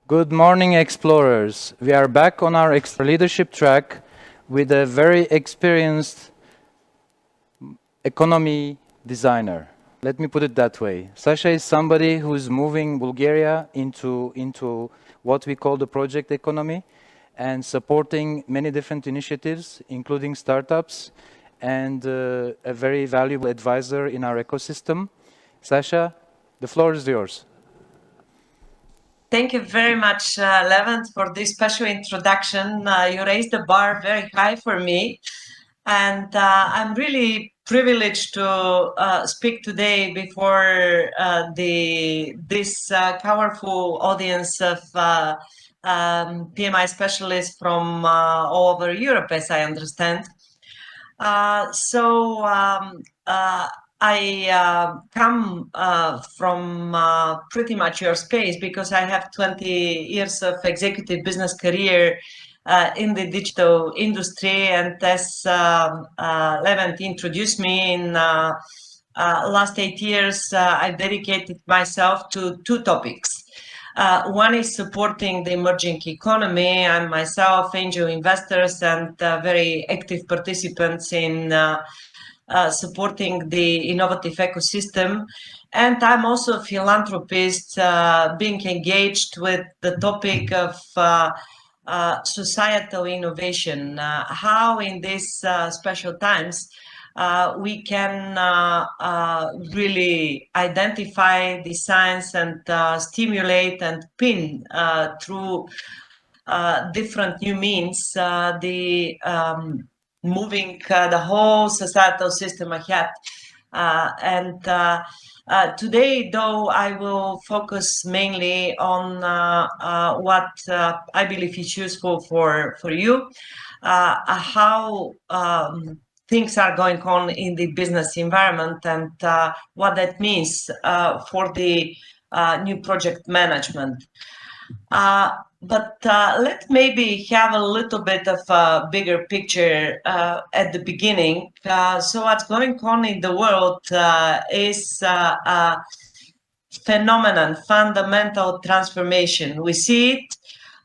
Good morning, explorers. We are back on our leadership track with a very experienced economy designer. Let me put it that way. Sasha is somebody who's moving Bulgaria into what we call the project economy and supporting many different initiatives, including startups, and a very valuable advisor in our ecosystem. Sasha, the floor is yours. Thank you very much, Levent, for this special introduction. You raised the bar very high for me, and I'm really privileged to speak today before this powerful audience of PMI specialists from all over Europe, as I understand. I come from pretty much your space because I have 20 years of executive business career in the digital industry, and as Levent introduced me in last 8 years, I dedicated myself to two topics. One is supporting the emerging economy. I'm myself angel investors and very active participants in supporting the innovative ecosystem. And I'm also a philanthropist, being engaged with the topic of societal innovation. How in these special times we can really identify the science and stimulate and pin through different new means the moving the whole societal system ahead. Today, though, I will focus mainly on what I believe is useful for you, how things are going on in the business environment and what that means for the new project management. But let's maybe have a little bit of a bigger picture at the beginning. So what's going on in the world is a phenomenon, fundamental transformation. We see it.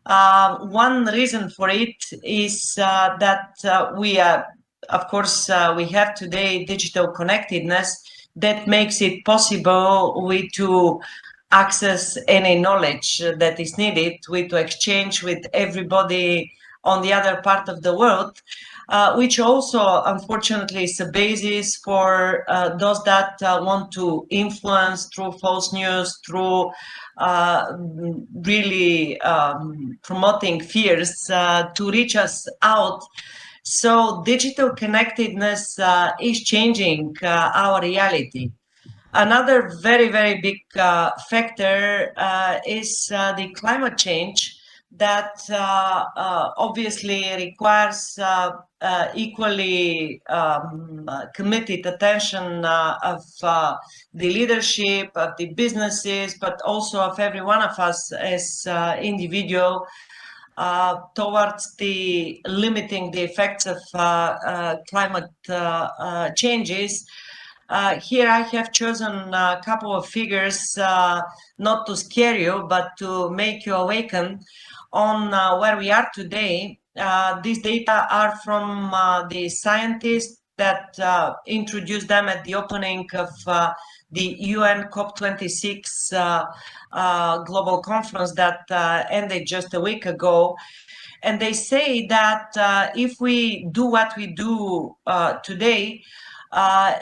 One reason for it is that we are, of course, we have today digital connectedness that makes it possible to access any knowledge that is needed, to exchange with everybody on the other part of the world, which also, unfortunately, is a basis for those that want to influence through false news, through really promoting fears to reach us out. So digital connectedness is changing our reality. Another very, very big factor is the climate change that obviously requires equally committed attention of the leadership, of the businesses, but also of every one of us as individual towards the limiting the effects of climate changes. Here I have chosen a couple of figures, not to scare you, but to make you awaken on where we are today. These data are from the scientists that introduced them at the opening of the UN COP26 global conference that ended just a week ago. And they say that if we do what we do today,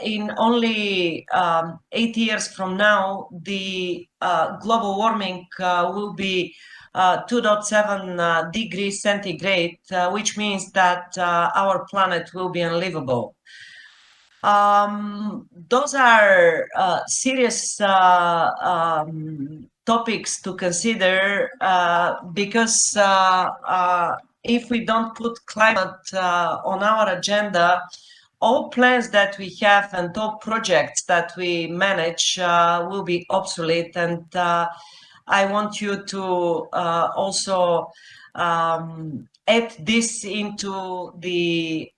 in only 8 years from now, the global warming will be 2.7 degrees centigrade, which means that our planet will be unlivable. Those are serious topics to consider because if we don't put climate on our agenda, all plans that we have and all projects that we manage will be obsolete. And I want you to also add this into the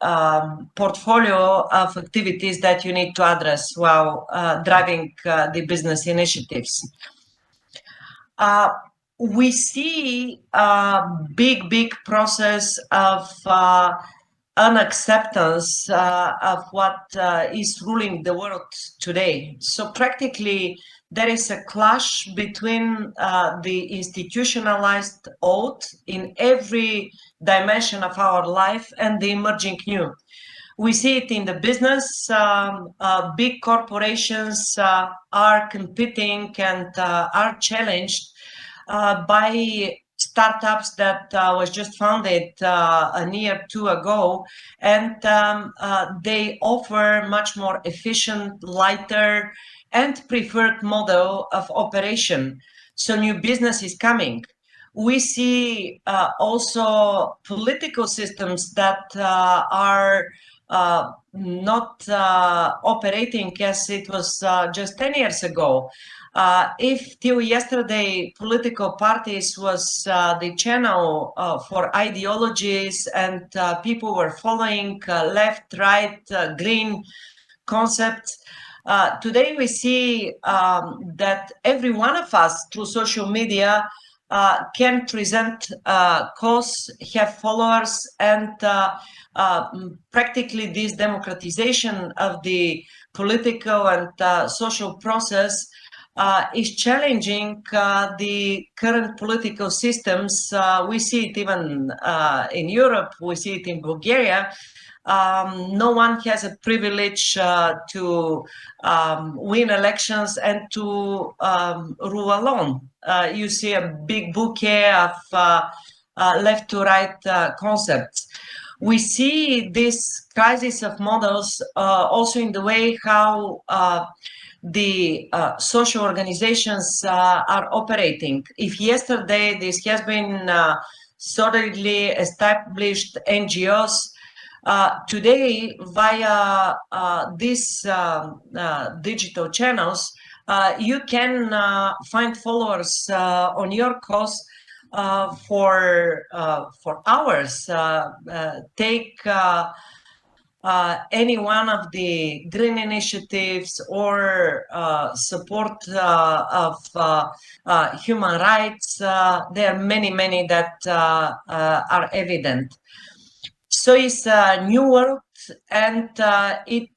portfolio of activities that you need to address while driving the business initiatives. we see a big process of unacceptance of what is ruling the world today. So practically, there is a clash between the institutionalized old in every dimension of our life and the emerging new. We see it in the business. Big corporations are competing and are challenged by startups that was just founded a year or two ago, and they offer much more efficient, lighter, and preferred model of operation. So new business is coming. We see also political systems that are not operating as it was just 10 years ago. If till yesterday political parties was the channel for ideologies and people were following left, right, green concepts, today we see that every one of us through social media can present cause, have followers, and practically this democratization of the political and social process is challenging the current political systems. We see it even in Europe, we see it in Bulgaria. No one has a privilege to win elections and to rule alone. You see a big bouquet of left to right concepts. We see this crisis of models also in the way how the social organizations are operating. If yesterday this has been solidly established NGOs, today via these digital channels, you can find followers on your cause for hours. Take any one of the green initiatives or support of human rights. There are many that are evident. So it's a new world, and it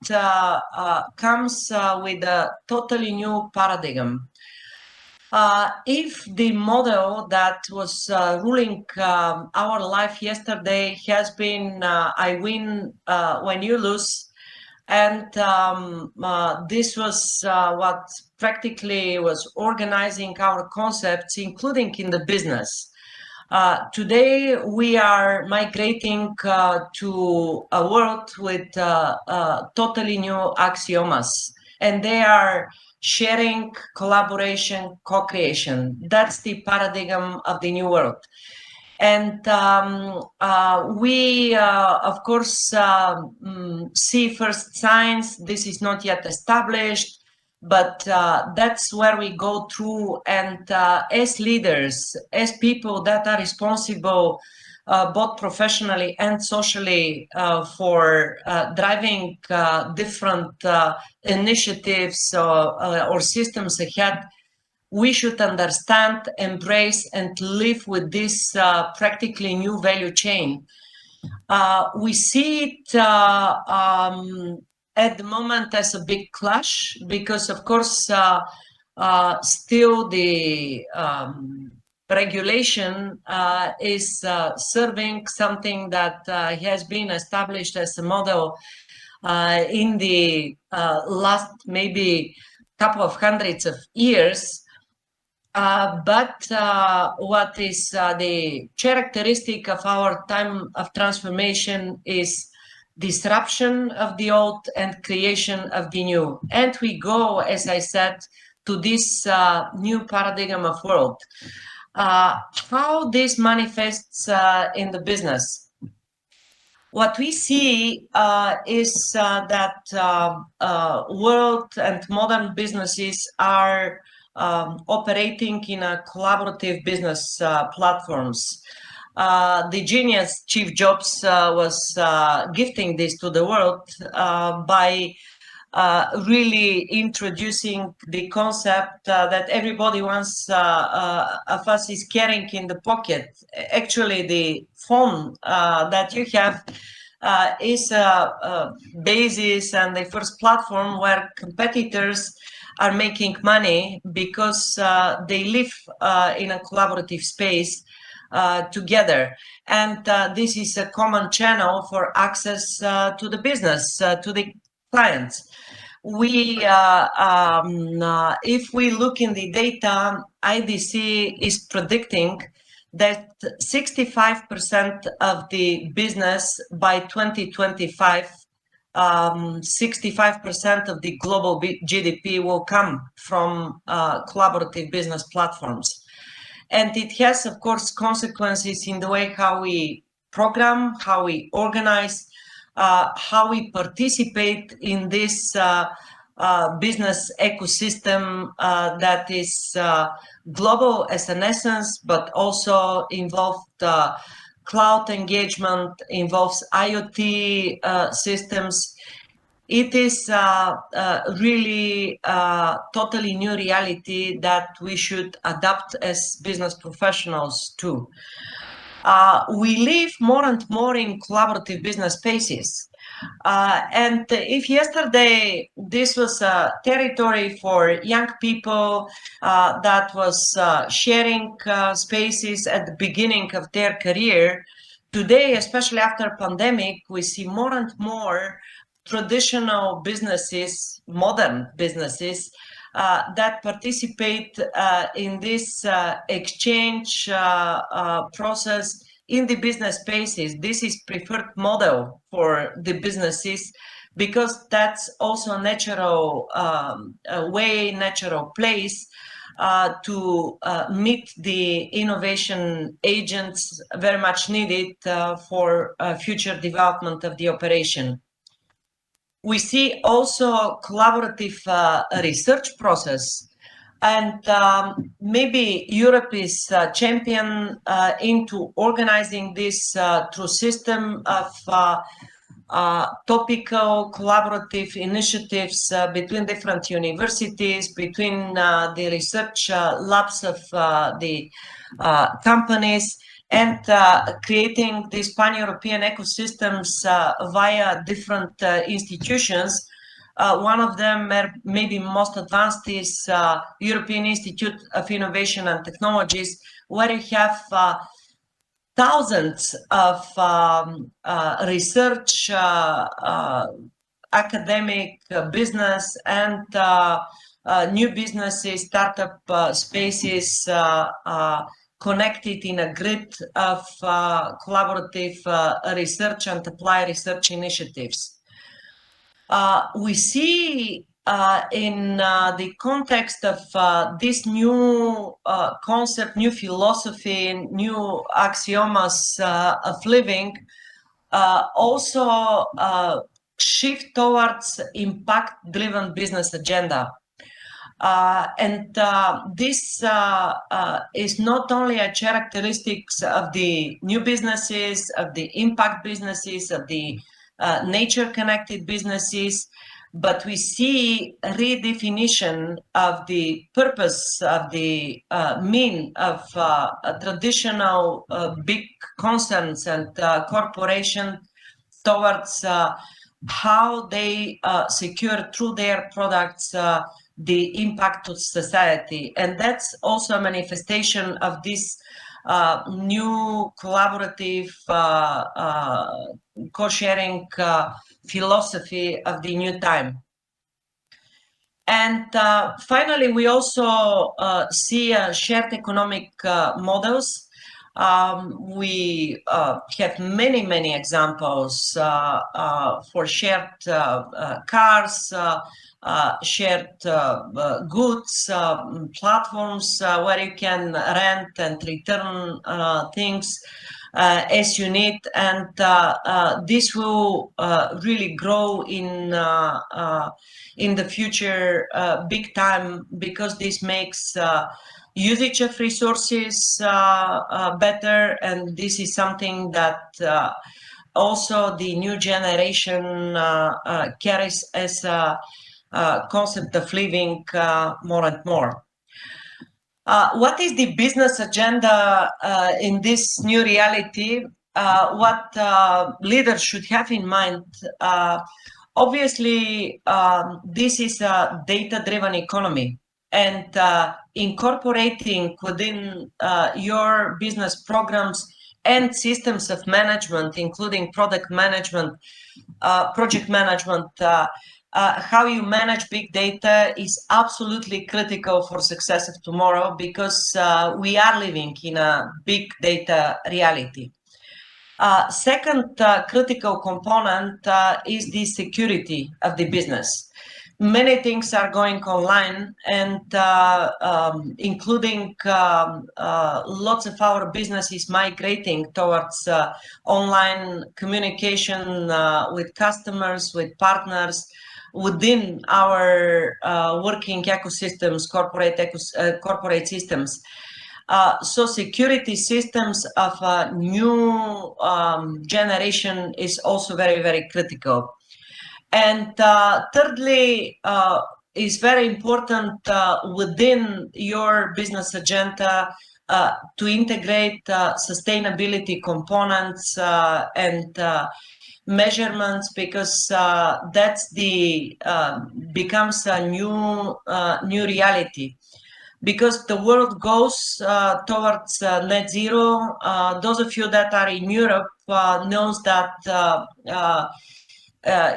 comes with a totally new paradigm. If the model that was ruling our life yesterday has been I win when you lose, and this was what practically was organizing our concepts, including in the business. Today we are migrating to a world with totally new axiomas, and they are sharing, collaboration, co-creation. That's the paradigm of the new world. And we, of course, see first signs. This is not yet established, but that's where we go through. And as leaders, as people that are responsible both professionally and socially for driving different initiatives or systems ahead, we should understand, embrace, and live with this practically new value chain. We see it at the moment as a big clash because, of course, still the regulation is serving something that has been established as a model in the last maybe couple of hundreds of years. But what is the characteristic of our time of transformation is disruption of the old and creation of the new. And we go, as I said, to this new paradigm of world. How this manifests in the business. What we see is that world and modern businesses are operating in a collaborative business platforms. The genius Steve Jobs was gifting this to the world by really introducing the concept that everybody wants of us is carrying in the pocket. Actually, the phone that you have is a basis and the first platform where competitors are making money because they live in a collaborative space together. And this is a common channel for access to the business, to the clients. If we look in the data, IDC is predicting that 65% of the business by 2025, 65% of the global GDP will come from collaborative business platforms. And it has, of course, consequences in the way how we program, how we organize, how we participate in this business ecosystem that is global as an essence, but also involved cloud engagement, involves IoT systems. It is really totally new reality that we should adapt as business professionals to. We live more and more in collaborative business spaces. And if yesterday this was a territory for young people that was sharing spaces at the beginning of their career, today, especially after pandemic, we see more and more traditional businesses, modern businesses, that participate in this exchange process in the business spaces. This is preferred model for the businesses because that's also a natural way, natural place to meet the innovation agents very much needed for future development of the operation. We see also collaborative research process, and maybe Europe is champion into organizing this through system of topical collaborative initiatives between different universities, between the research labs of the companies, and creating these pan-European ecosystems via different institutions. One of them, maybe most advanced, is European Institute of Innovation and Technologies, where you have thousands of research, academic, business, and new businesses, startup spaces connected in a grid of collaborative research and applied research initiatives. We see in the context of this new concept, new philosophy, new axiomas of living, also shift towards impact-driven business agenda. And this is not only a characteristics of the new businesses, of the impact businesses, of the nature-connected businesses, but we see a redefinition of the purpose of the mean of traditional big concerns and corporations towards how they secure through their products the impact of society. And that's also a manifestation of this new collaborative co-sharing philosophy of the new time. And finally, we also see shared economic models. We have many examples for shared cars, shared goods, platforms where you can rent and return things as you need, and this will really grow in the future big time, because this makes usage of resources better, and this is something that also the new generation carries as a concept of living more and more. What is the business agenda in this new reality? What leaders should have in mind? Obviously, this is a data-driven economy, and incorporating within your business programs and systems of management, including product management, project management, how you manage big data is absolutely critical for success of tomorrow, because we are living in a big data reality. Second critical component is the security of the business. Many things are going online, and including lots of our business is migrating towards online communication with customers, with partners, within our working ecosystems, corporate systems. So security systems of a new generation is also very, very critical. And thirdly, is very important within your business agenda to integrate sustainability components and measurements, because that's the becomes a new reality. Because the world goes towards net zero. Those of you that are in Europe knows that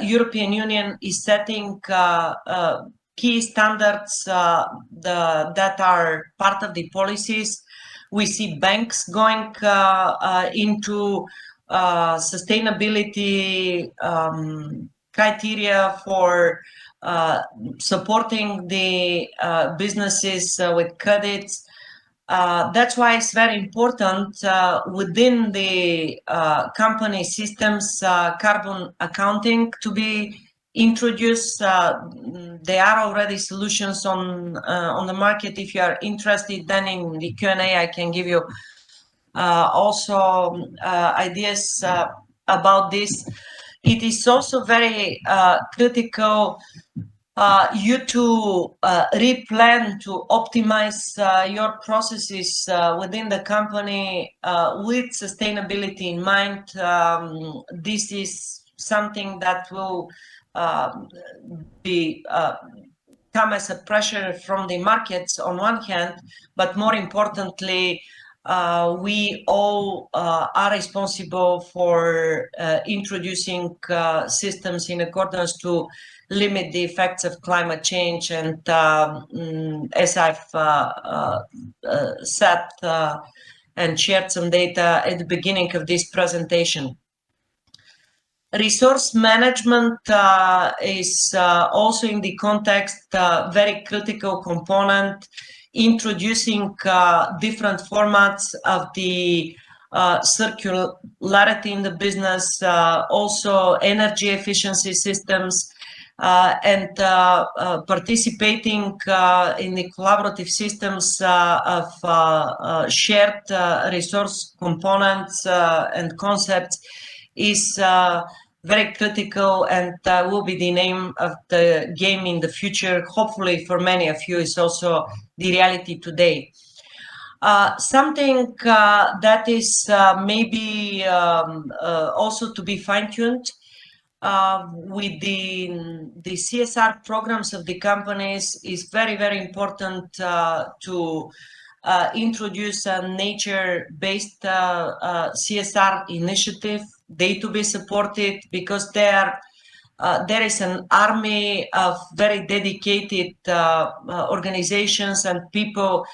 European Union is setting key standards that are part of the policies. We see banks going into sustainability criteria for supporting the businesses with credits. That's why it's very important within the company systems carbon accounting to be introduced. There are already solutions on the market. If you are interested, then in the Q&A I can give you also ideas about this. It is also very critical you to replan, to optimize your processes within the company with sustainability in mind. This is something that will be come as a pressure from the markets on one hand, but more importantly, we all are responsible for introducing systems in accordance to limit the effects of climate change. And as I've said and shared some data at the beginning of this presentation, resource management is also in the context very critical component, introducing different formats of the circularity in the business, also energy efficiency systems, and participating in the collaborative systems of shared resource components and concepts is very critical, and will be the name of the game in the future. Hopefully for many of you is also the reality today. Something that is maybe also to be fine-tuned with the CSR programs of the companies is very, very important to introduce a nature-based CSR initiative. They to be supported, because there is an army of very dedicated organizations and people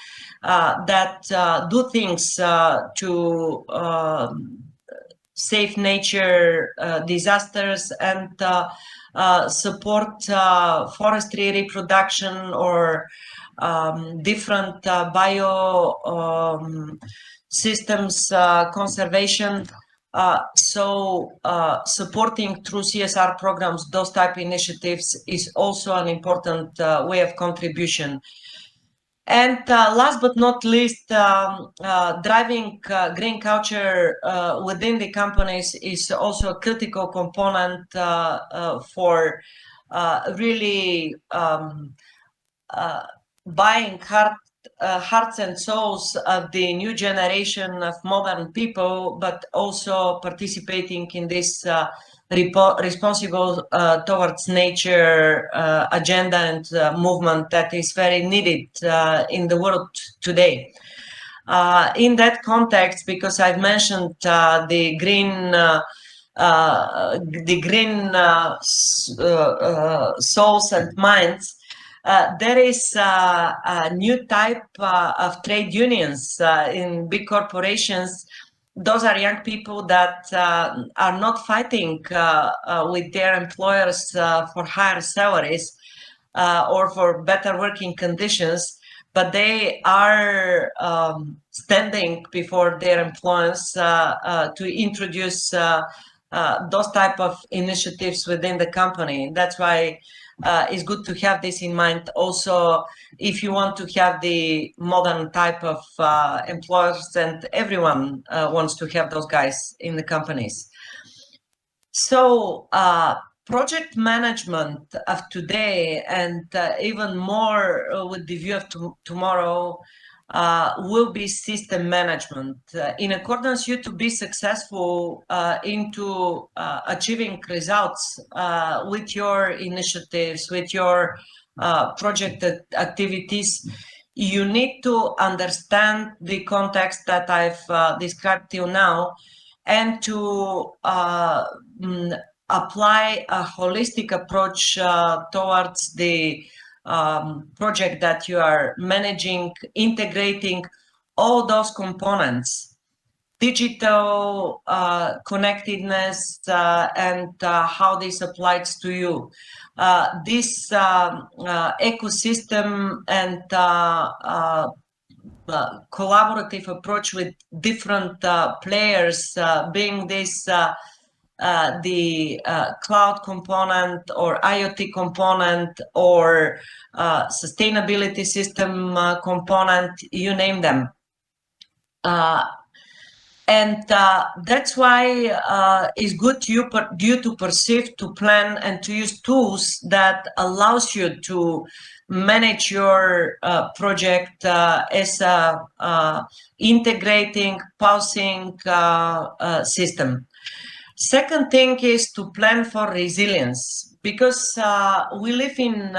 that do things to save nature disasters and support forestry reproduction or different bio systems conservation. So supporting through CSR programs those type of initiatives is also an important way of contribution. And last but not least, driving green culture within the companies is also a critical component for really buying hearts and souls of the new generation of modern people, but also participating in this responsible towards nature agenda and movement that is very needed in the world today. In that context, because I've mentioned the green souls and minds, there is a new type of trade unions in big corporations. Those are young people that are not fighting with their employers for higher salaries or for better working conditions, but they are standing before their employers to introduce those type of initiatives within the company. That's why it's good to have this in mind. Also, if you want to have the modern type of employers, and everyone wants to have those guys in the companies. So, project management of today, and even more with the view of tomorrow, will be system management. In accordance, you to be successful into achieving results with your initiatives, with your project activities, you need to understand the context that I've described till now, and to apply a holistic approach towards the project that you are managing, integrating all those components, digital connectedness, and how this applies to you. This ecosystem and collaborative approach with different players, being this the cloud component or IoT component or sustainability system component, you name them. And that's why it's good you to perceive, to plan, and to use tools that allows you to manage your project as a integrating, pulsing system. Second thing is to plan for resilience, because we live in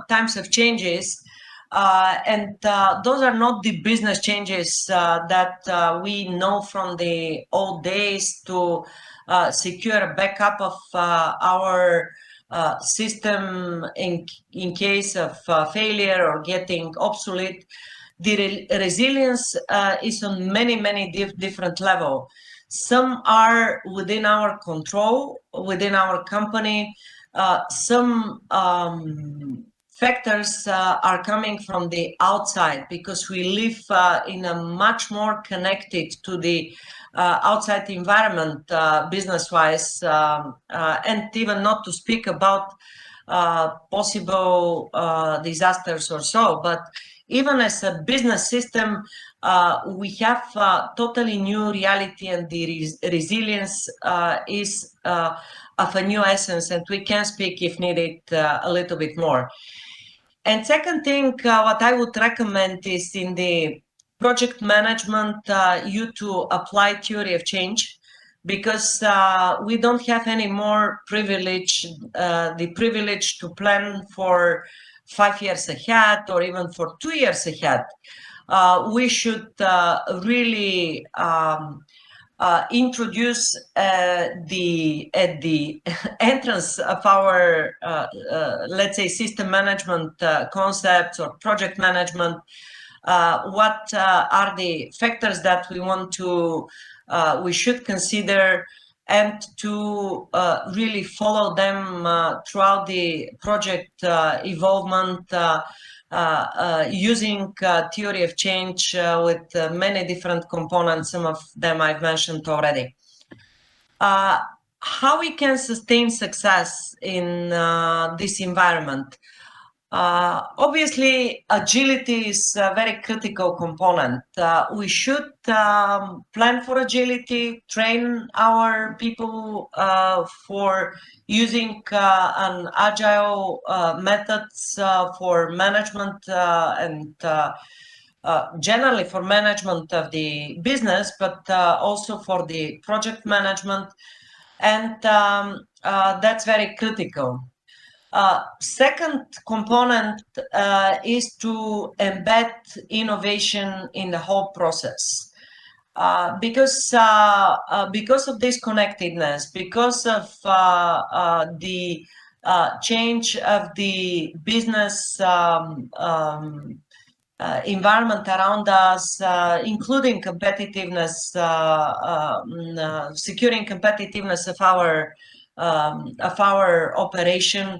times of changes, and those are not the business changes that we know from the old days to secure a backup of our system in case of failure or getting obsolete. The resilience is on many different levels. Some are within our control, within our company. Some factors are coming from the outside, because we live in a much more connected to the outside environment, business-wise, and even not to speak about possible disasters or so. But even as a business system, we have totally new reality, and the resilience is of a new essence, and we can speak, if needed, a little bit more. And second thing, what I would recommend is in the project management, you to apply theory of change, because we don't have any more privilege, the privilege to plan for 5 years ahead or even for 2 years ahead. We should really introduce at the entrance of our, let's say, system management concepts or project management, what are the factors that we want to, we should consider, and to really follow them throughout the project evolvement, using theory of change with many different components. Some of them I've mentioned already. How we can sustain success in this environment? Obviously, agility is a very critical component. We should plan for agility, train our people for using an agile methods for management and generally for management of the business, but also for the project management. And that's very critical. Second component is to embed innovation in the whole process. Because of this connectedness, because of the change of the business environment around us, including competitiveness, securing competitiveness of our operation,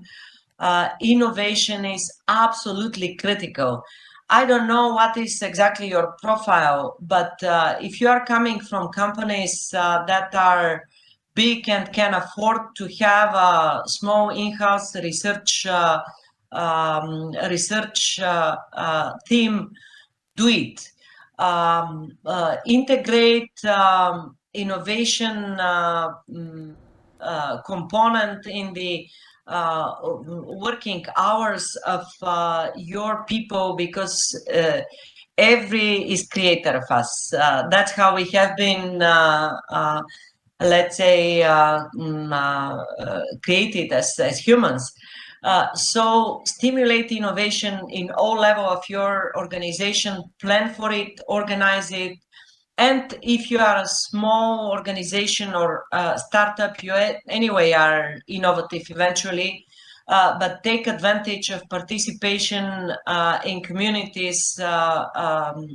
innovation is absolutely critical. I don't know what is exactly your profile, but if you are coming from companies that are big and can afford to have a small in-house research team, do it. Integrate innovation component in the working hours of your people, because every is creator of us. That's how we have been, let's say, created as humans. So stimulate innovation in all level of your organization, plan for it, organize it. And if you are a small organization or startup, you anyway are innovative eventually, but take advantage of participation in communities,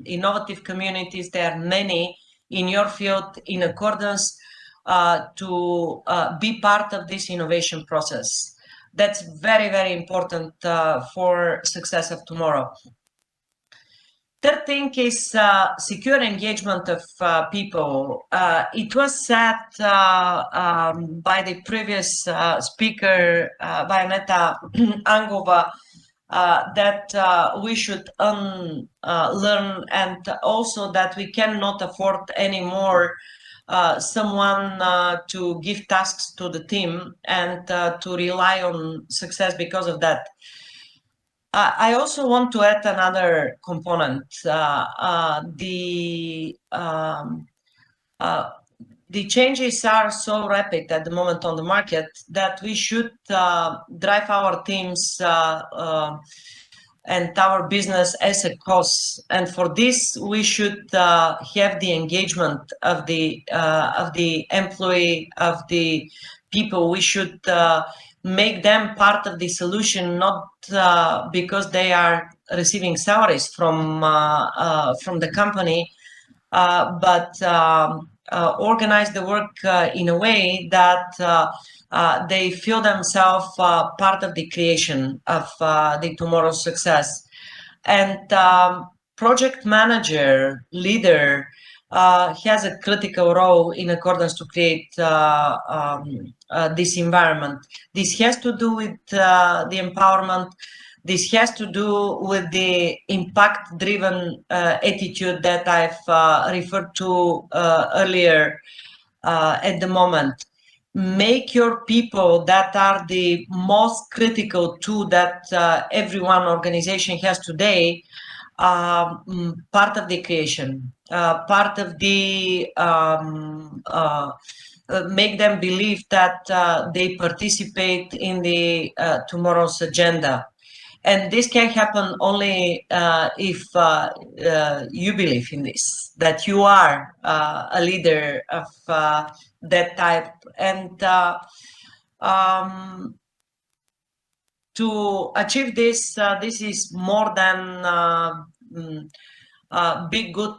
innovative communities. There are many in your field in accordance to be part of this innovation process. That's very, very important for success of tomorrow. Third thing is secure engagement of people. It was said by the previous speaker, Bayaneta Angova, that we should learn, and also that we cannot afford anymore someone to give tasks to the team and to rely on success because of that. I also want to add another component. The changes are so rapid at the moment on the market that we should drive our teams and our business as a cause. And for this, we should have the engagement of the employee, of the people. We should make them part of the solution, not because they are receiving salaries from the company, but organize the work in a way that they feel themselves part of the creation of the tomorrow's success. And project manager, leader, has a critical role in accordance to create this environment. This has to do with the empowerment. This has to do with the impact-driven attitude that I've referred to earlier at the moment. Make your people that are the most critical tool that every one organization has today part of the creation, part of the make them believe that they participate in the tomorrow's agenda. And this can happen only if you believe in this, that you are a leader of that type. And to achieve this, this is more than be good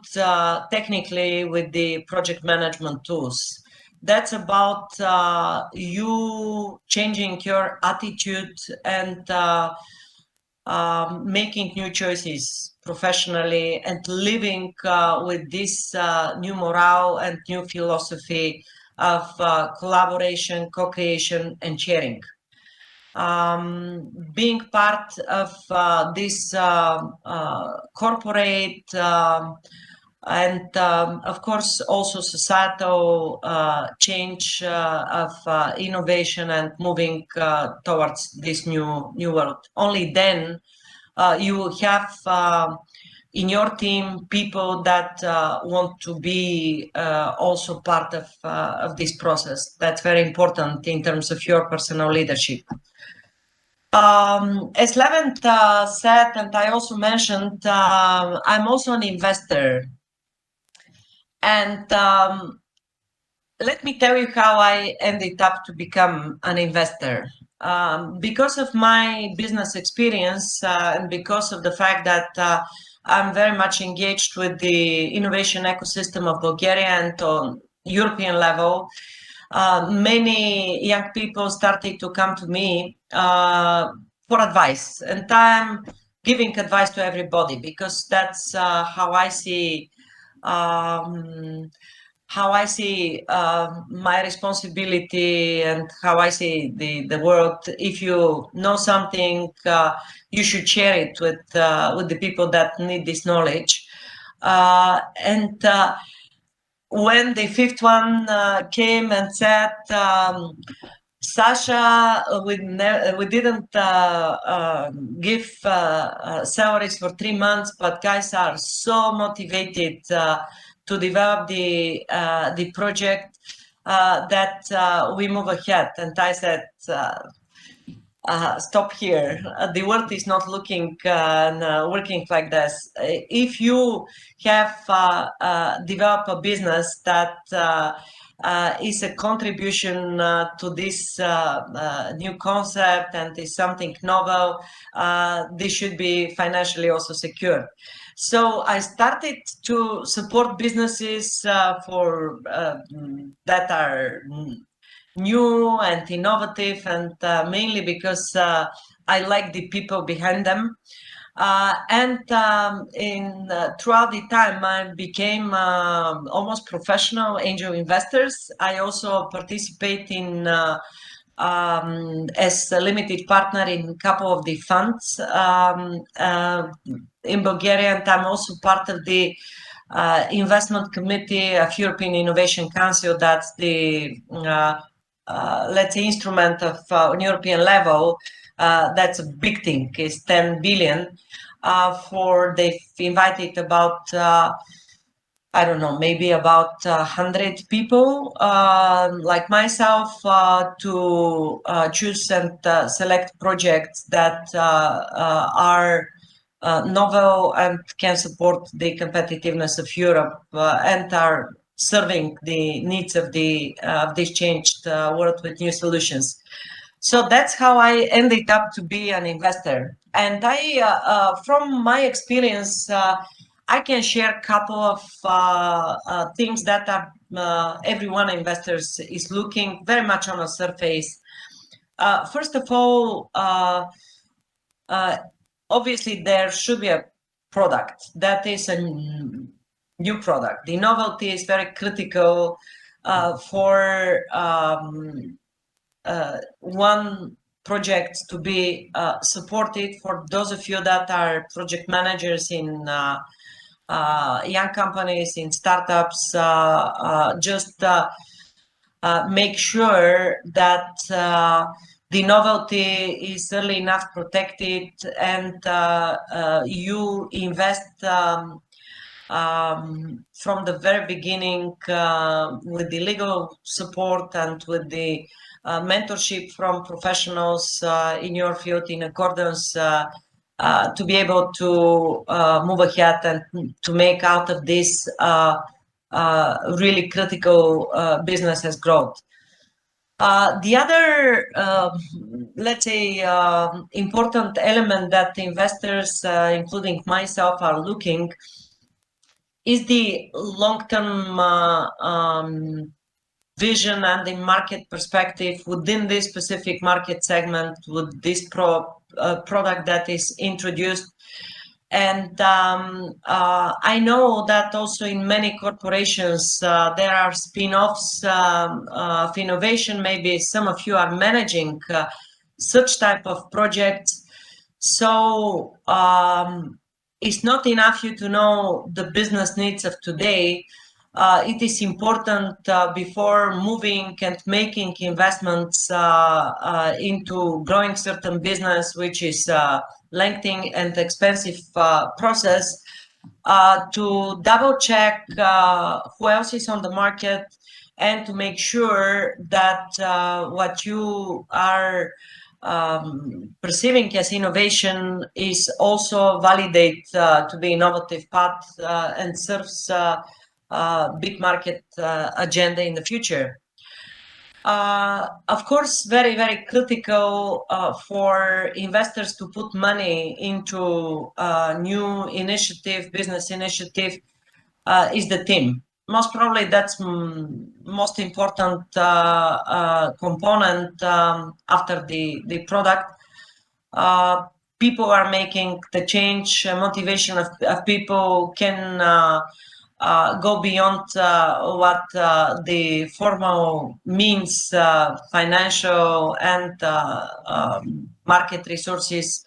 technically with the project management tools. That's about you changing your attitude and making new choices professionally and living with this new morale and new philosophy of collaboration, co-creation, and sharing. being part of this corporate and of course also societal change of innovation and moving towards this new world. Only then you will have in your team people that want to be also part of this process. That's very important in terms of your personal leadership. As Levent said, and I also mentioned, I'm also an investor. And let me tell you how I ended up to become an investor. Because of my business experience and because of the fact that I'm very much engaged with the innovation ecosystem of Bulgaria and on European level, many young people started to come to me for advice, and I'm giving advice to everybody because that's how I see my responsibility and how I see the world. If you know something, you should share it with the people that need this knowledge. And when the fifth one came and said, Sasha, we didn't give salaries for 3 months, but guys are so motivated to develop the project that we move ahead. And I said, stop here. The world is not looking working like this. If you have developed a business that is a contribution to this new concept and is something novel, this should be financially also secure. So I started to support businesses for that are new and innovative, and mainly because I like the people behind them. Throughout the time, I became almost professional angel investors. I also participate in as a limited partner in a couple of the funds in Bulgaria, and I'm also part of the investment committee of European Innovation Council. That's the let's say instrument of on European level. That's a big thing. It's 10 billion. They've invited about I don't know, maybe about 100 people like myself to choose and select projects that are novel and can support the competitiveness of Europe and are serving the needs of this changed world with new solutions. So that's how I ended up to be an investor. And from my experience, I can share a couple of things that everyone investors is looking very much on the surface. First of all, obviously there should be a product that is a new product. The novelty is very critical for one project to be supported. For those of you that are project managers in young companies, in startups, just make sure that the novelty is early enough protected and you invest from the very beginning with the legal support and with the mentorship from professionals in your field in accordance to be able to move ahead and to make out of this really critical business as growth. The other, let's say, important element that investors, including myself, are looking is the long-term vision and the market perspective within this specific market segment with this product that is introduced. And I know that also in many corporations there are spin-offs of innovation. Maybe some of you are managing such type of projects. So it's not enough you to know the business needs of today. It is important before moving and making investments into growing certain business, which is lengthy and expensive process, to double check who else is on the market and to make sure that what you are perceiving as innovation is also validate to be innovative path and serves big market agenda in the future. Of course, very, very critical for investors to put money into new initiative, business initiative, is the team. Most probably that's most important component after the product. People are making the change, motivation of people can go beyond what the formal means, financial and market resources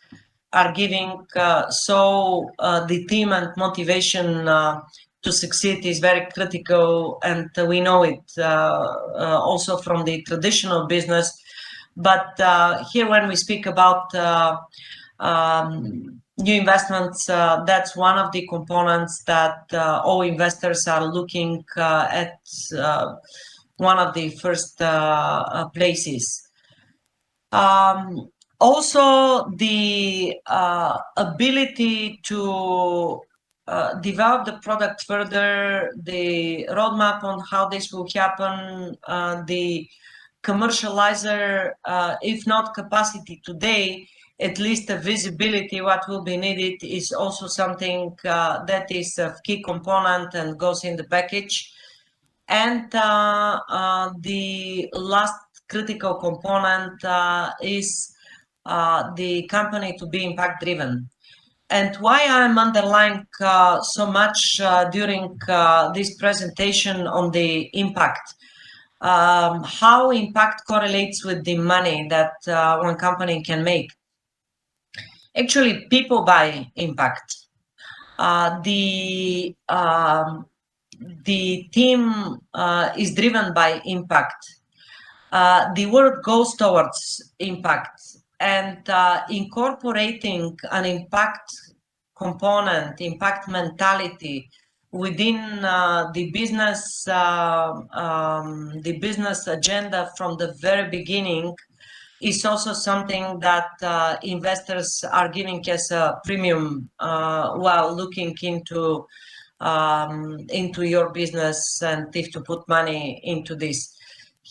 are giving. So the team and motivation to succeed is very critical, and we know it also from the traditional business. But here, when we speak about new investments, that's one of the components that all investors are looking at, one of the first places. Also, the ability to develop the product further, the roadmap on how this will happen, the commercializer, if not capacity today, at least the visibility what will be needed is also something that is a key component and goes in the package. And the last critical component is the company to be impact driven. And why I'm underlining so much during this presentation on the impact, how impact correlates with the money that one company can make. Actually, people buy impact. The team is driven by impact. The world goes towards impact, and incorporating an impact component, impact mentality within the business agenda from the very beginning is also something that investors are giving as a premium while looking into your business and if to put money into this.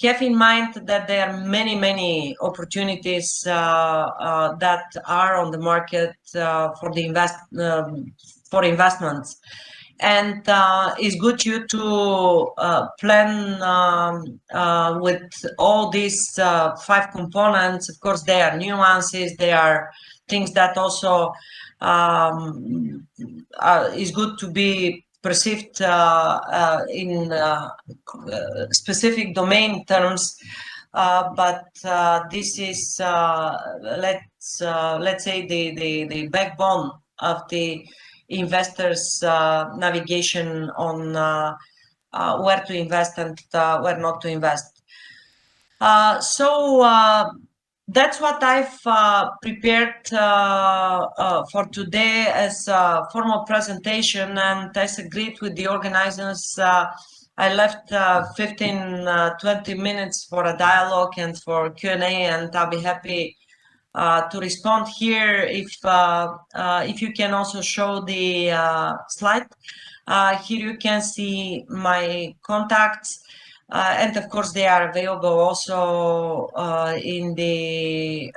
Have in mind that there are many, many opportunities that are on the market for the for investments. And it's good you to plan with all these 5 components. Of course, there are nuances. There are things that also is good to be perceived in specific domain terms. But this is, let's say, the backbone of the investors' navigation on where to invest and where not to invest. So that's what I've prepared for today as a formal presentation, and as agreed with the organizers, I left 15-20 minutes for a dialogue and for Q&A, and I'll be happy to respond here. If you can also show the slide. Here you can see my contacts, and of course they are available also in the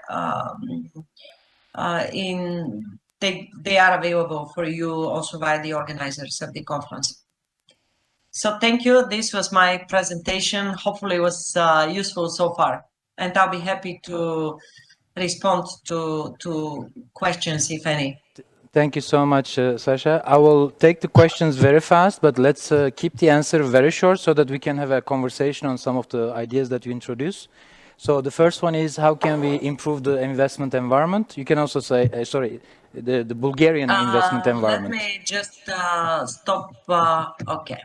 they are available for you also by the organizers of the conference. So thank you. This was my presentation. Hopefully it was useful so far, and I'll be happy to respond to questions, if any. Thank you so much, Sasha. I will take the questions very fast, but let's keep the answer very short so that we can have a conversation on some of the ideas that you introduced. So the first one is how can we improve the investment environment? You can also say, sorry, the Bulgarian investment environment. Let me just stop. Okay.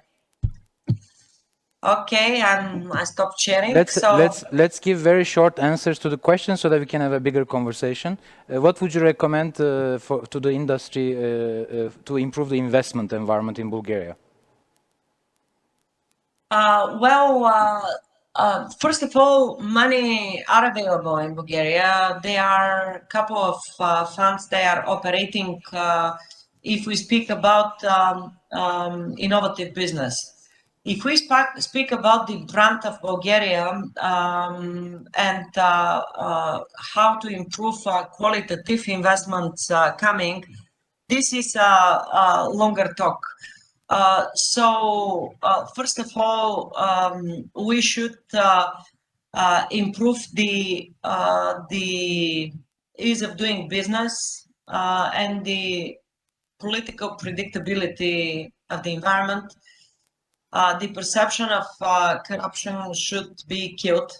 Okay, I stopped sharing. Let's give very short answers to the questions so that we can have a bigger conversation. What would you recommend to the industry to improve the investment environment in Bulgaria? First of all, money are available in Bulgaria. There are a couple of funds they are operating. If we speak about innovative business, if we speak about the brand of Bulgaria and how to improve qualitative investments coming, this is a longer talk. First of all, we should improve the ease of doing business and the political predictability of the environment. The perception of corruption should be killed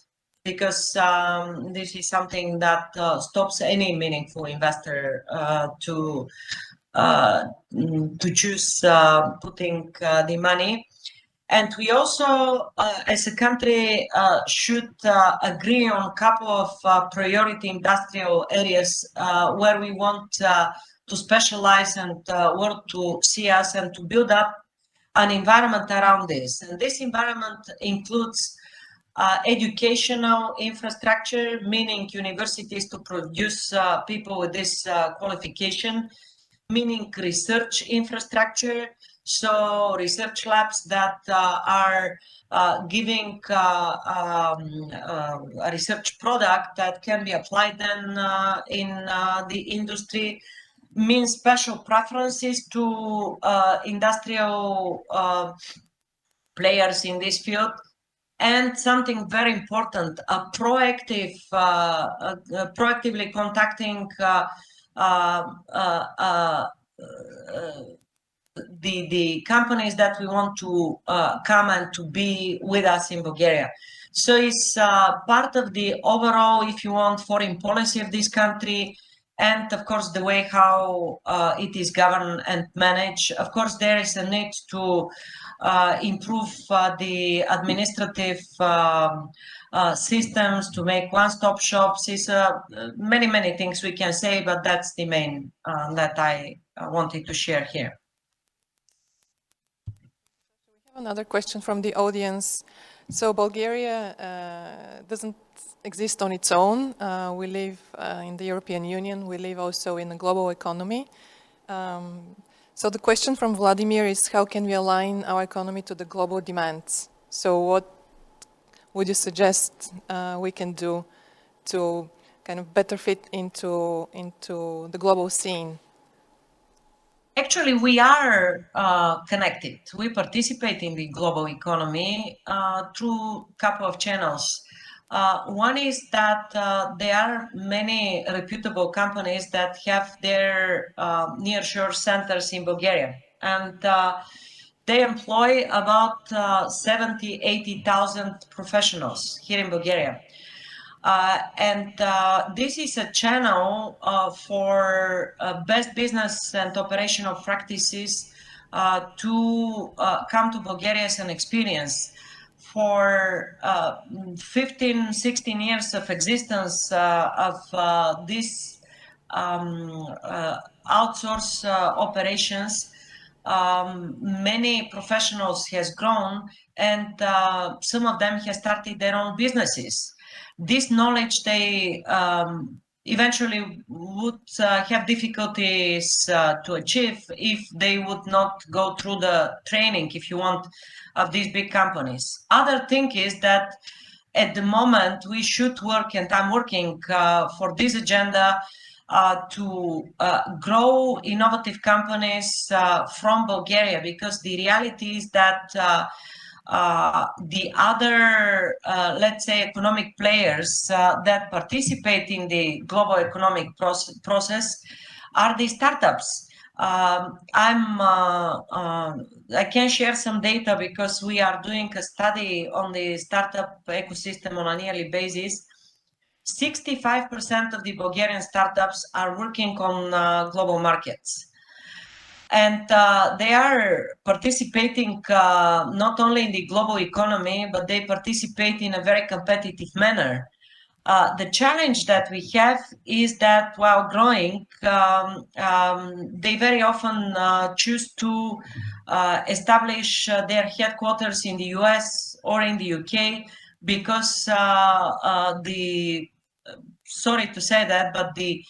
because this is something that stops any meaningful investor to choose putting the money. And we also, as a country, should agree on a couple of priority industrial areas where we want to specialize and work to see us and to build up an environment around this. And this environment includes educational infrastructure, meaning universities to produce people with this qualification, meaning research infrastructure, so research labs that are giving a research product that can be applied then in the industry, means special preferences to industrial players in this field, and something very important, a proactively contacting the companies that we want to come and to be with us in Bulgaria. So it's part of the overall, if you want, foreign policy of this country, and of course the way how it is governed and managed. Of course, there is a need to improve the administrative systems, to make one-stop shops. Is many things we can say, but that's the main that I wanted to share here. We have another question from the audience. So Bulgaria doesn't exist on its own. We live in the European Union. We live also in a global economy. So the question from Vladimir is, how can we align our economy to the global demands? So what would you suggest we can do to kind of better fit into the global scene? Actually, we are connected. We participate in the global economy through a couple of channels. One is that there are many reputable companies that have their nearshore centers in Bulgaria, and they employ about 70,000, 80,000 professionals here in Bulgaria. This is a channel for best business and operational practices to come to Bulgaria as an experience. For 15, 16 years of existence of this outsource operations, many professionals has grown, and some of them have started their own businesses. This knowledge they eventually would have difficulties to achieve if they would not go through the training, if you want, of these big companies. Other thing is that at the moment we should work, and I'm working for this agenda to grow innovative companies from Bulgaria, because the reality is that the other, let's say, economic players that participate in the global economic process are the startups. I can share some data because we are doing a study on the startup ecosystem on a yearly basis. 65% of the Bulgarian startups are working on global markets. And they are participating not only in the global economy, but they participate in a very competitive manner. The challenge that we have is that while growing, they very often choose to establish their headquarters in the US or in the UK because sorry to say that, but the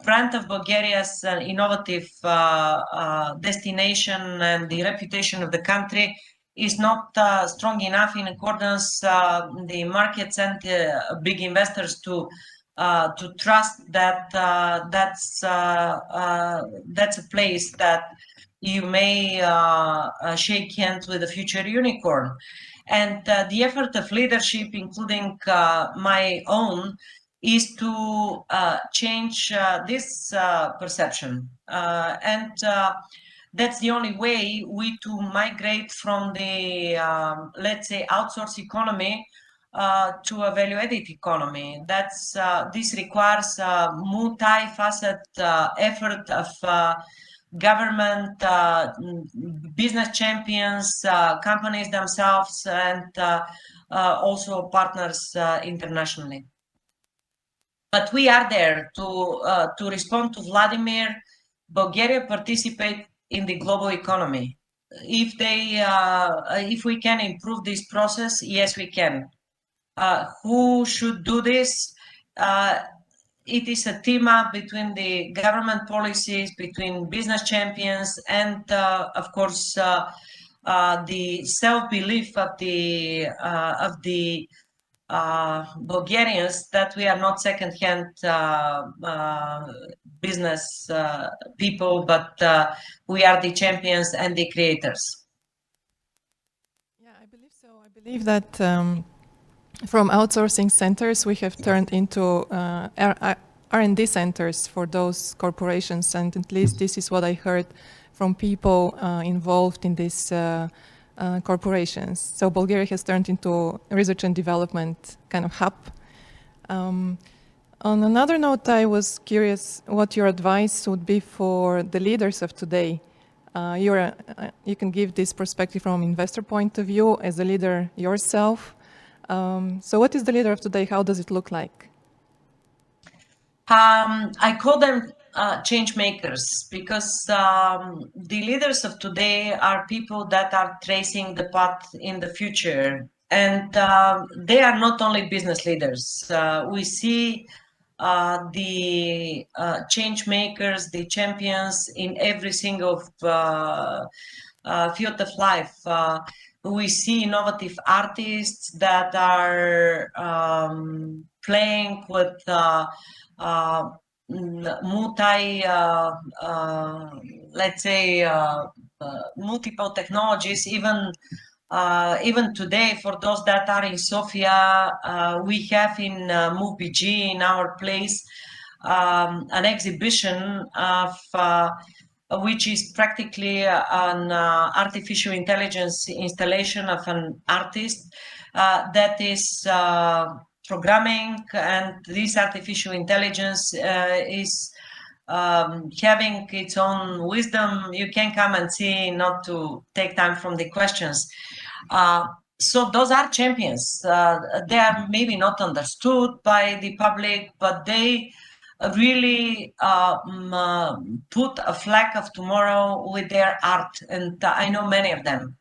brand of Bulgaria's innovative destination and the reputation of the country is not strong enough in accordance the markets and big investors to trust that that's a place that you may shake hands with a future unicorn. And the effort of leadership, including my own, is to change this perception. And that's the only way to migrate from the, let's say, outsource economy to a value-added economy. This requires a multi-facet effort of government, business champions, companies themselves, and also partners internationally. But we are there to respond to Vladimir. Bulgaria participates in the global economy. If we can improve this process, yes, we can. Who should do this? It is a team up between the government policies, between business champions, and of course the self-belief of the Bulgarians that we are not second-hand business people, but we are the champions and the creators. Yeah, I believe so. I believe that from outsourcing centers, we have turned into R&D centers for those corporations, and at least this is what I heard from people involved in these corporations. So Bulgaria has turned into a research and development kind of hub. On another note, I was curious what your advice would be for the leaders of today. You can give this perspective from investor point of view as a leader yourself. So what is the leader of today? How does it look like? I call them changemakers because the leaders of today are people that are tracing the path in the future. And they are not only business leaders. We see the change makers, the champions in every single field of life. We see innovative artists that are playing with let's say multiple technologies. Even today, for those that are in Sofia, we have in MoveBG in our place an exhibition of which is practically an artificial intelligence installation of an artist that is programming, and this artificial intelligence is having its own wisdom. You can come and see, not to take time from the questions. So those are champions. They are maybe not understood by the public, but they really put a flag of tomorrow with their art, and I know many of them.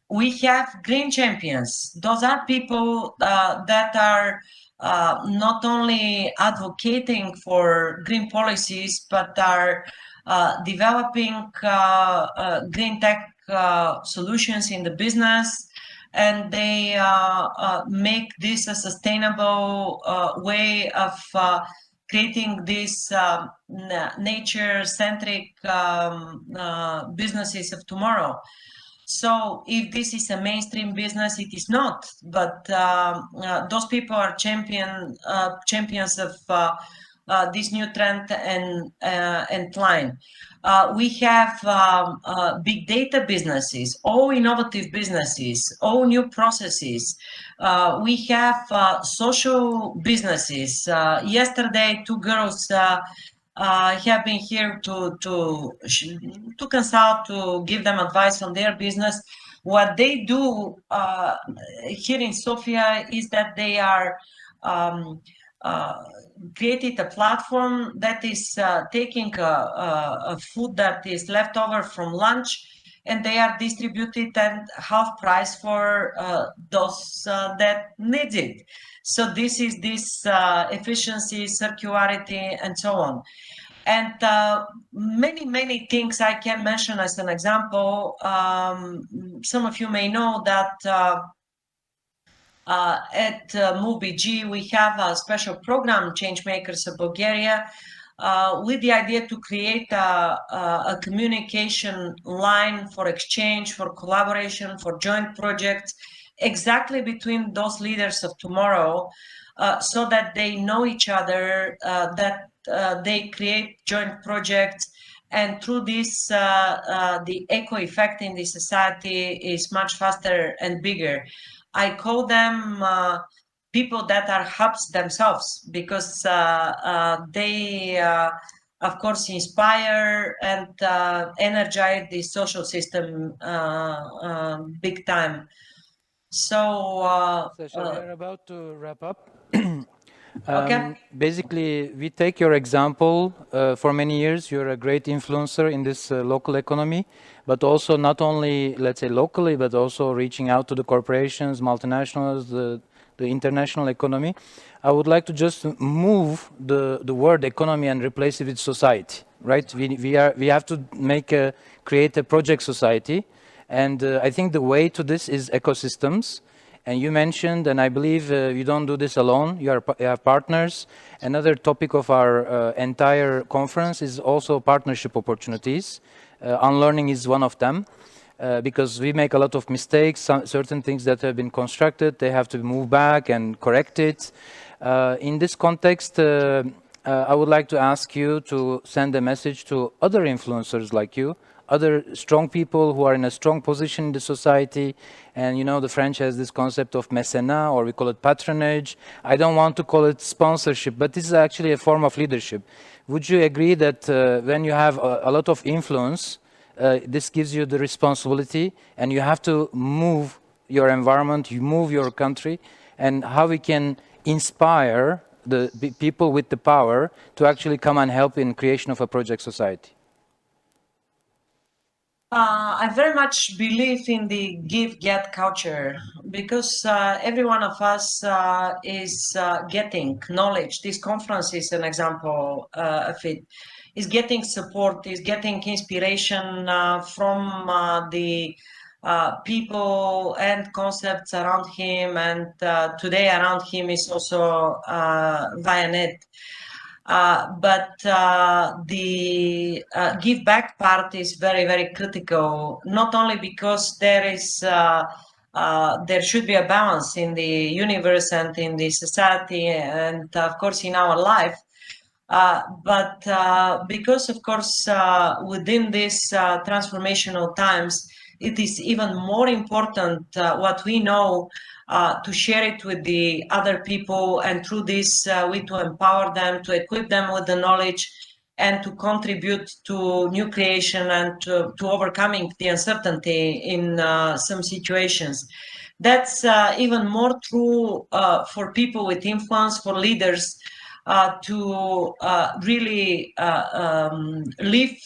We have green champions. Those are people that are not only advocating for green policies, but are developing green tech solutions in the business, and they make this a sustainable way of creating these nature-centric businesses of tomorrow. So if this is a mainstream business, it is not. But those people are champions of this new trend and line. We have big data businesses, all innovative businesses, all new processes. We have social businesses. Yesterday, two girls have been here to consult, to give them advice on their business. What they do here in Sofia is that they are created a platform that is taking a food that is left over from lunch, and they are distributed at half price for those that need it. So this is this efficiency, circularity, and so on. And many things I can mention as an example. Some of you may know that at MoveBG we have a special program, Changemakers of Bulgaria, with the idea to create a communication line for exchange, for collaboration, for joint projects, exactly between those leaders of tomorrow, so that they know each other, that they create joint projects, and through this, the echo effect in the society is much faster and bigger. I call them people that are hubs themselves, because they, of course, inspire and energize the social system big time. So, Sasha, we are about to wrap up. okay. Basically, we take your example. For many years, you're a great influencer in this local economy, but also not only, let's say, locally, but also reaching out to the corporations, multinationals, the international economy. I would like to just move the word economy and replace it with society, right? We have to create a project society. And I think the way to this is ecosystems. And you mentioned, and I believe you don't do this alone, you have partners. Another topic of our entire conference is also partnership opportunities. Unlearning is one of them, because we make a lot of mistakes. Certain things that have been constructed, they have to move back and correct it. In this context, I would like to ask you to send a message to other influencers like you, other strong people who are in a strong position in the society. And you know, the French has this concept of mécénat, or we call it patronage. I don't want to call it sponsorship, but this is actually a form of leadership. Would you agree that when you have a lot of influence, this gives you the responsibility, and you have to move your environment, you move your country, and how we can inspire the people with the power to actually come and help in creation of a project society? I very much believe in the give-get culture, because every one of us is getting knowledge. This conference is an example of it. Is getting support, is getting inspiration from the people and concepts around him, and today around him is also via net. But the give back part is very critical, not only because there should be a balance in the universe and in the society, and of course in our life, but because of course within these transformational times, it is even more important what we know, to share it with the other people, and through this we to empower them, to equip them with the knowledge, and to contribute to new creation, and to overcoming the uncertainty in some situations. That's even more true for people with influence, for leaders, to really live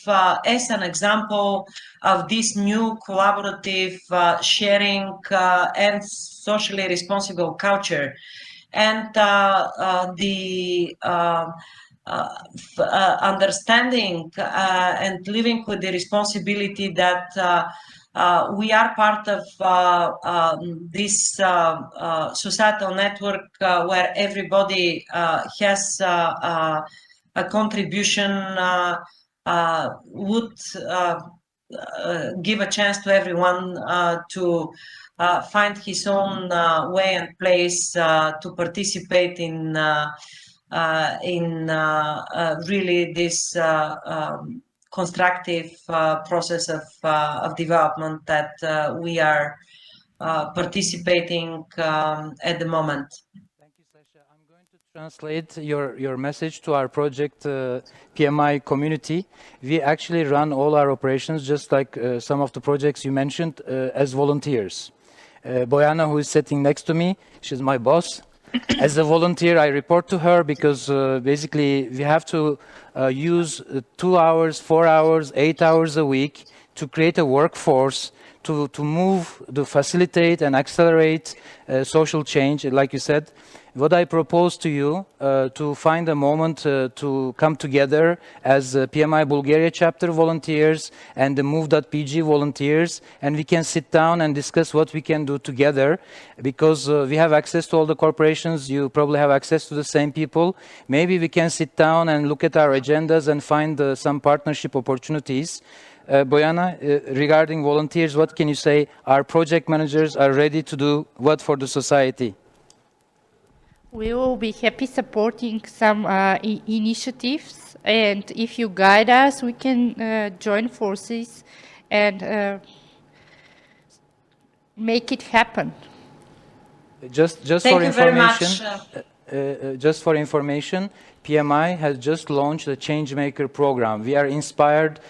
as an example of this new collaborative, sharing, and socially responsible culture. And the understanding and living with the responsibility that we are part of this societal network where everybody has a contribution, would give a chance to everyone to find his own way and place to participate in in really this constructive process of development that we are participating at the moment. Thank you, Sasha. I'm going to translate your message to our project PMI community. We actually run all our operations, just like some of the projects you mentioned, as volunteers. Bojana, who is sitting next to me, she's my boss. As a volunteer, I report to her because basically we have to use 2 hours, 4 hours, 8 hours a week to create a workforce to move, to facilitate and accelerate social change, like you said. What I propose to you, to find a moment to come together as PMI Bulgaria chapter volunteers and the Move.pg volunteers, and we can sit down and discuss what we can do together, because we have access to all the corporations, you probably have access to the same people. Maybe we can sit down and look at our agendas and find some partnership opportunities. Bojana, regarding volunteers, what can you say? Our project managers are ready to do what for the society? We will be happy supporting some initiatives, and if you guide us, we can join forces and make it happen. Just Thank for you very information, much. just for information, PMI has just launched the Changemaker program. We are inspired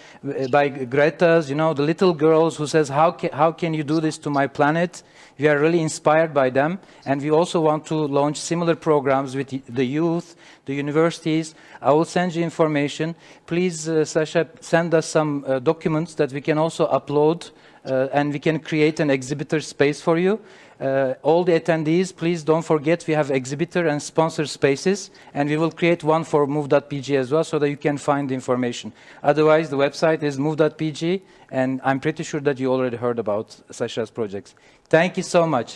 by Greta's, you know, the little girls who says, how can you do this to my planet? We are really inspired by them. And we also want to launch similar programs with the youth, the universities. I will send you information. Please, Sasha, send us some documents that we can also upload and we can create an exhibitor space for you. All the attendees, please don't forget we have exhibitor and sponsor spaces, and we will create one for Move.pg as well so that you can find the information. Otherwise, the website is Move.pg, and I'm pretty sure that you already heard about Sasha's projects. Thank you so much.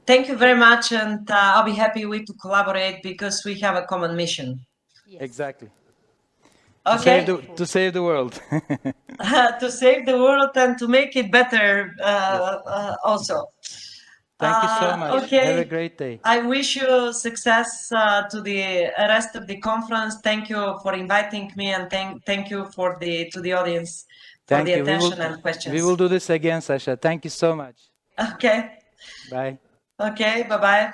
Thank you very much, and I'll be happy to collaborate because we have a common mission. Yes. Exactly. Okay. To save the world. To save the world and to make it better also. Thank you so much. Okay. Have a great day. I wish you success to the rest of the conference. Thank you for inviting me, and thank you for to the audience for Thank the you. attention and questions. We will do this again, Sasha. Thank you so much. Okay. Bye. Okay. Bye-bye.